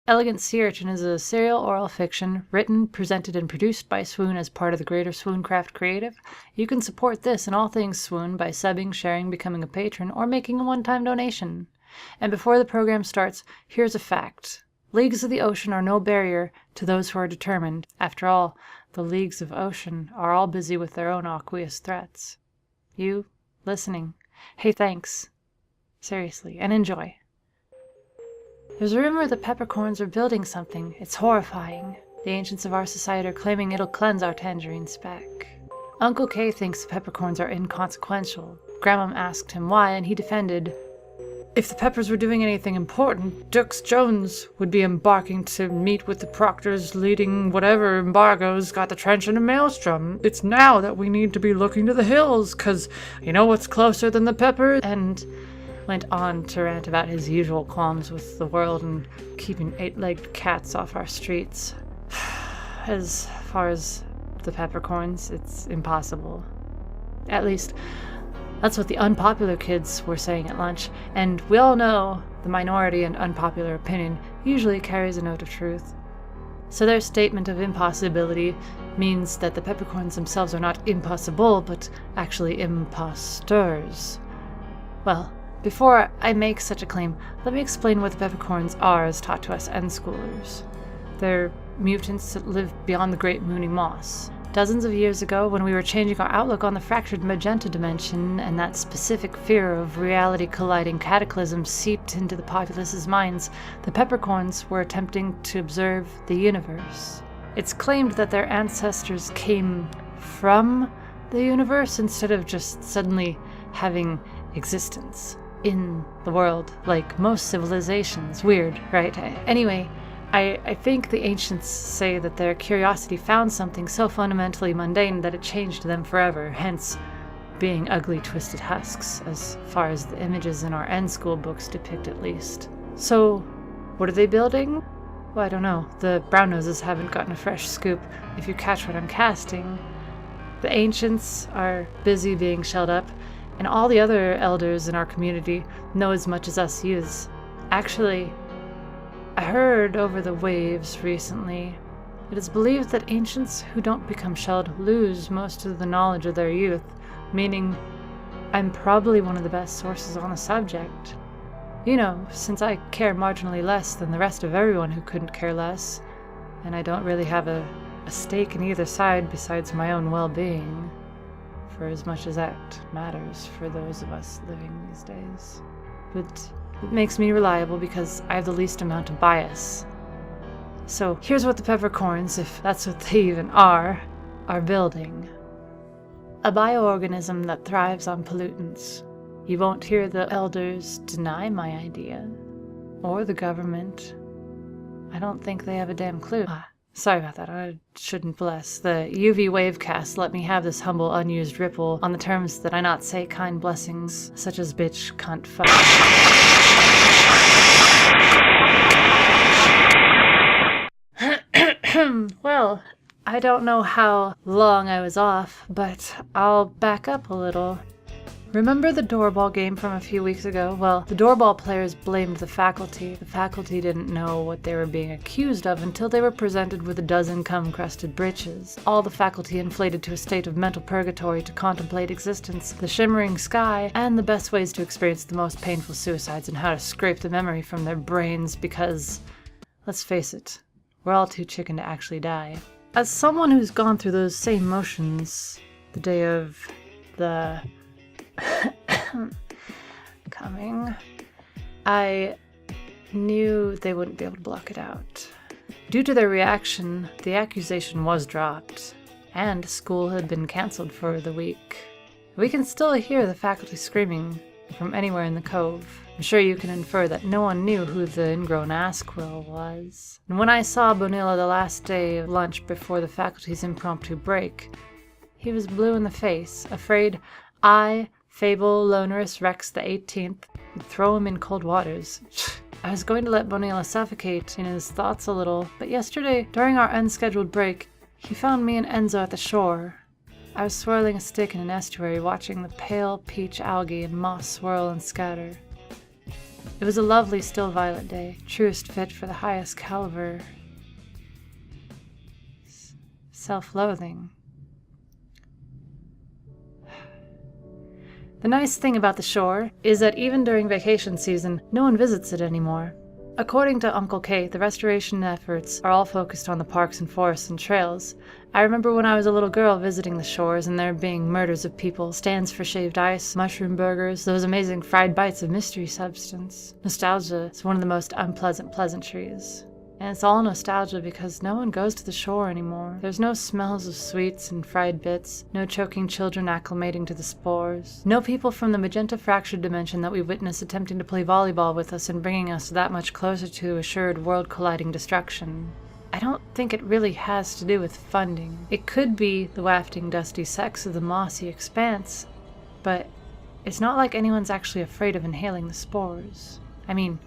Elegant Sea Urchin is a serial oral fiction written, presented, and produced by Swoon as part of the greater Swooncraft Creative. You can support this and all things Swoon by subbing, sharing, becoming a patron, or making a one-time donation. And before the program starts, here's a fact. Leagues of the ocean are no barrier to those who are determined. After all, the leagues of ocean are all busy with their own aqueous threats. You, listening, hey, thanks. Seriously, and enjoy. There's a rumor the Pepir K'rns are building something. It's horrifying. The ancients of our society are claiming it'll cleanse our tangerine speck. Uncle K thinks the Pepir K'rns are inconsequential. Grandmom asked him why, and he defended, "If the Peppers were doing anything important, Dux Jones would be embarking to meet with the proctors leading whatever embargoes got the trench in a maelstrom. It's now that we need to be looking to the hills, 'cause you know what's closer than the Peppers?" And went on to rant about his usual qualms with the world and keeping eight-legged cats off our streets. As far as the Pepir K'rns, it's impossible. At least, that's what the unpopular kids were saying at lunch, and we all know the minority and unpopular opinion usually carries a note of truth. So their statement of impossibility means that the Pepir K'rns themselves are not impossible, but actually imposters. Well, before I make such a claim, let me explain what the Pepir K'rns are as taught to us N-schoolers. They're mutants that live beyond the Great Mooning Moss. Dozens of years ago, when we were changing our outlook on the fractured magenta dimension, and that specific fear of reality-colliding cataclysm seeped into the populace's minds, the Pepir K'rns were attempting to observe the universe. It's claimed that their ancestors came from the universe instead of just suddenly having existence in the world, like most civilizations. Weird, right? Anyway, I think the ancients say that their curiosity found something so fundamentally mundane that it changed them forever, hence being ugly, twisted husks, as far as the images in our N-school books depict at least. So, what are they building? Well, I don't know. The brown noses haven't gotten a fresh scoop, if you catch what I'm casting. The ancients are busy being shelled up, and all the other elders in our community know as much as us youths. Actually, I heard over the waves recently, it is believed that ancients who don't become shelled lose most of the knowledge of their youth, meaning I'm probably one of the best sources on the subject. You know, since I care marginally less than the rest of everyone who couldn't care less, and I don't really have a stake in either side besides my own well-being. For as much as that matters for those of us living these days. But it makes me reliable because I have the least amount of bias. So here's what the Pepir K'rns, if that's what they even are building. A bioorganism that thrives on pollutants. You won't hear the elders deny my idea. Or the government. I don't think they have a damn clue. Sorry about that, I shouldn't bless. The UV wavecast let me have this humble, unused ripple on the terms that I not say kind blessings, such as bitch, cunt, fuck. Well, I don't know how long I was off, but I'll back up a little. Remember the doorball game from a few weeks ago? Well, the doorball players blamed the faculty. The faculty didn't know what they were being accused of until they were presented with a dozen cum-crusted breeches. All the faculty inflated to a state of mental purgatory to contemplate existence, the shimmering sky, and the best ways to experience the most painful suicides and how to scrape the memory from their brains because, let's face it, we're all too chicken to actually die. As someone who's gone through those same motions the day of the coming, I knew they wouldn't be able to block it out. Due to their reaction, the accusation was dropped, and school had been cancelled for the week. We can still hear the faculty screaming from anywhere in the cove. I'm sure you can infer that no one knew who the ingrown ass-quill was. And when I saw Bonilla the last day of lunch before the faculty's impromptu break, he was blue in the face, afraid I, Fable Lonerus Rex the 18th, would throw him in cold waters. I was going to let Bonilla suffocate in his thoughts a little, but yesterday, during our unscheduled break, he found me and Enzo at the shore. I was swirling a stick in an estuary, watching the pale peach algae and moss swirl and scatter. It was a lovely still violet day, truest fit for the highest caliber self-loathing. The nice thing about the shore is that even during vacation season, no one visits it anymore. According to Uncle K, the restoration efforts are all focused on the parks and forests and trails. I remember when I was a little girl visiting the shores and there being murders of people, stands for shaved ice, mushroom burgers, those amazing fried bites of mystery substance. Nostalgia is one of the most unpleasant pleasantries. And it's all nostalgia because no one goes to the shore anymore. There's no smells of sweets and fried bits, no choking children acclimating to the spores, no people from the magenta fractured dimension that we witness attempting to play volleyball with us and bringing us that much closer to assured world-colliding destruction. I don't think it really has to do with funding. It could be the wafting dusty sex of the mossy expanse, but it's not like anyone's actually afraid of inhaling the spores. I mean,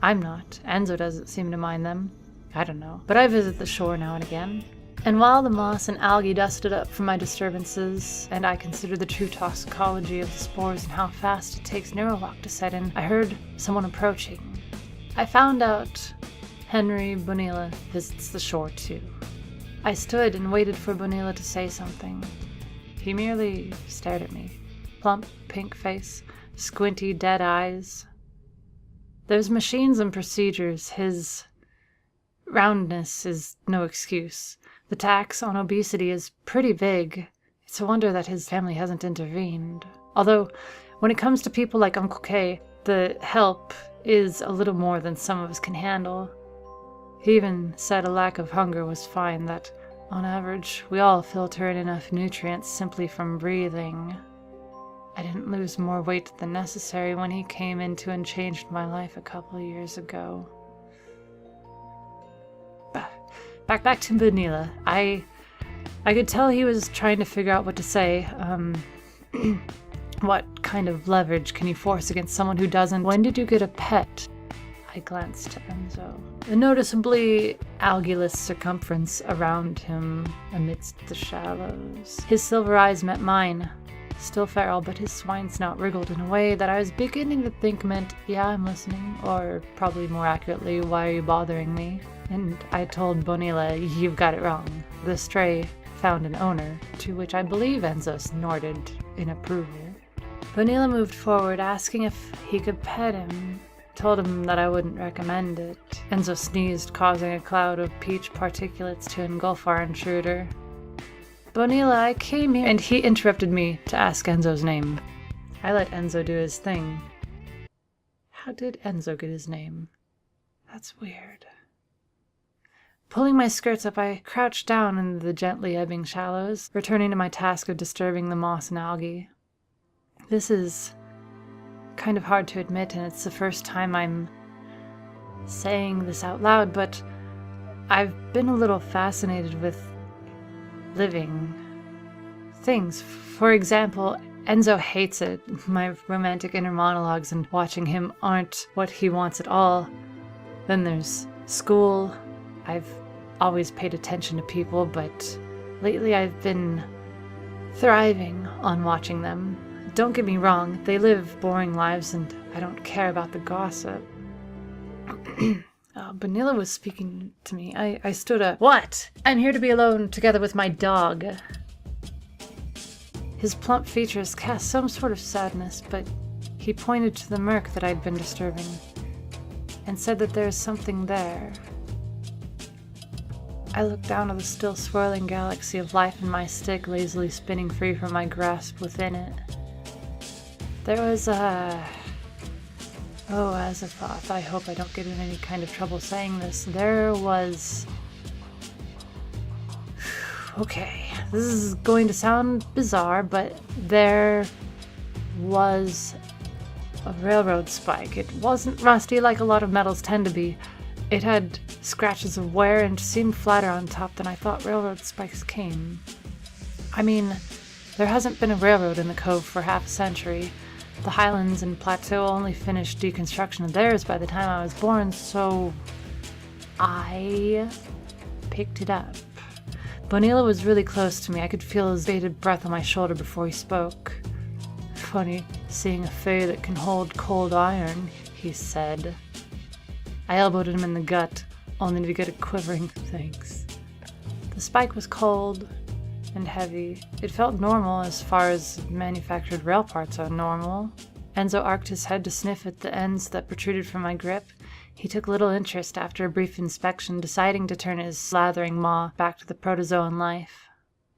I'm not. Enzo doesn't seem to mind them. I don't know. But I visit the shore now and again. And while the moss and algae dusted up from my disturbances, and I considered the true toxicology of the spores and how fast it takes neurolock to set in, I heard someone approaching. I found out Henry Bonilla visits the shore too. I stood and waited for Bonilla to say something. He merely stared at me. Plump, pink face, squinty, dead eyes. There's machines and procedures. His roundness is no excuse. The tax on obesity is pretty big. It's a wonder that his family hasn't intervened. Although, when it comes to people like Uncle K, the help is a little more than some of us can handle. He even said a lack of hunger was fine, that, on average, we all filter in enough nutrients simply from breathing. I didn't lose more weight than necessary when he came into and changed my life a couple of years ago. Back to Bonilla. I could tell he was trying to figure out what to say. What kind of leverage can you force against someone who doesn't? When did you get a pet? I glanced to Enzo. A noticeably algaeless circumference around him amidst the shallows. His silver eyes met mine. Still feral, but his swine snout wriggled in a way that I was beginning to think meant, yeah, I'm listening, or probably more accurately, why are you bothering me? And I told Bonilla, you've got it wrong. The stray found an owner, to which I believe Enzo snorted in approval. Bonilla moved forward, asking if he could pet him. Told him that I wouldn't recommend it. Enzo sneezed, causing a cloud of peach particulates to engulf our intruder. Bonilla, I came here, and he interrupted me to ask Enzo's name. I let Enzo do his thing. How did Enzo get his name? That's weird. Pulling my skirts up, I crouched down in the gently ebbing shallows, returning to my task of disturbing the moss and algae. This is kind of hard to admit, and it's the first time I'm saying this out loud, but I've been a little fascinated with living things. For example, Enzo hates it. My romantic inner monologues and watching him aren't what he wants at all. Then there's school. I've always paid attention to people, but lately I've been thriving on watching them. Don't get me wrong, they live boring lives and I don't care about the gossip. Bonilla was speaking to me. I stood up. What? I'm here to be alone together with my dog. His plump features cast some sort of sadness, but he pointed to the murk that I'd been disturbing and said that there's something there. I looked down at the still swirling galaxy of life in my stick, lazily spinning free from my grasp within it. There was as a thought, I hope I don't get in any kind of trouble saying this. There was... Okay, this is going to sound bizarre, but there was a railroad spike. It wasn't rusty like a lot of metals tend to be. It had scratches of wear and seemed flatter on top than I thought railroad spikes came. I mean, there hasn't been a railroad in the cove for half a century. The Highlands and Plateau only finished deconstruction of theirs by the time I was born, so I picked it up. Bonilla was really close to me. I could feel his bated breath on my shoulder before he spoke. Funny, seeing a fae that can hold cold iron. he said. I elbowed him in the gut, only to get a quivering thanks. The spike was cold and heavy. It felt normal as far as manufactured rail parts are normal. Enzo arced his head to sniff at the ends that protruded from my grip. He took little interest after a brief inspection, deciding to turn his slathering maw back to the protozoan life.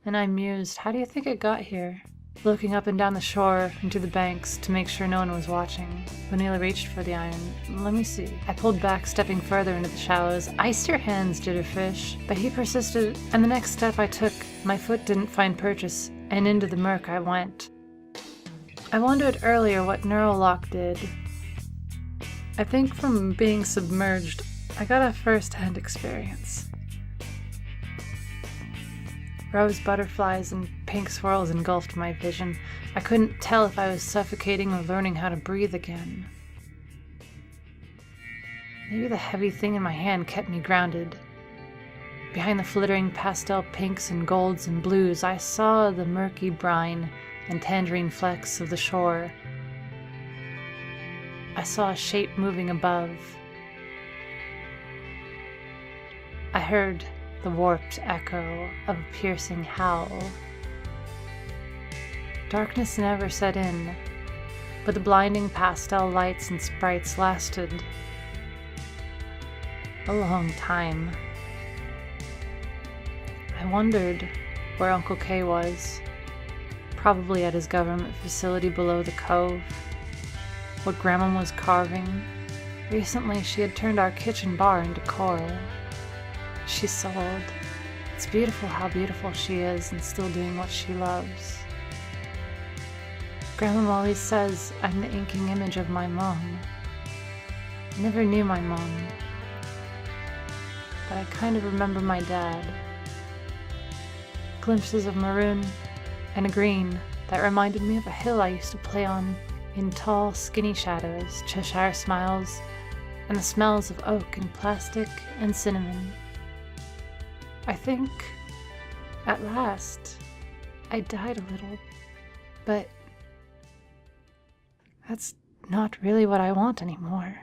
And I mused, how do you think it got here? Looking up and down the shore and to the banks to make sure no one was watching. Vanilla reached for the iron. Let me see. I pulled back, stepping further into the shallows. Ice your hands, Jitterfish. But he persisted, and the next step I took, my foot didn't find purchase, and into the murk I went. I wondered earlier what neural lock did. I think from being submerged, I got a first-hand experience. Rose butterflies and pink swirls engulfed my vision. I couldn't tell if I was suffocating or learning how to breathe again. Maybe the heavy thing in my hand kept me grounded. Behind the flittering pastel pinks and golds and blues, I saw the murky brine and tangerine flecks of the shore. I saw a shape moving above. I heard the warped echo of a piercing howl. Darkness never set in, but the blinding pastel lights and sprites lasted a long time. I wondered where Uncle K was, probably at his government facility below the cove. What Grandma was carving. Recently she had turned our kitchen bar into coral. She sold. It's beautiful how beautiful she is and still doing what she loves. Grandma always says I'm the inking image of my mom. I never knew my mom, but I kind of remember my dad. Glimpses of maroon and a green that reminded me of a hill I used to play on in tall, skinny shadows, Cheshire smiles, and the smells of oak and plastic and cinnamon. I think, at last, I died a little, but that's not really what I want anymore.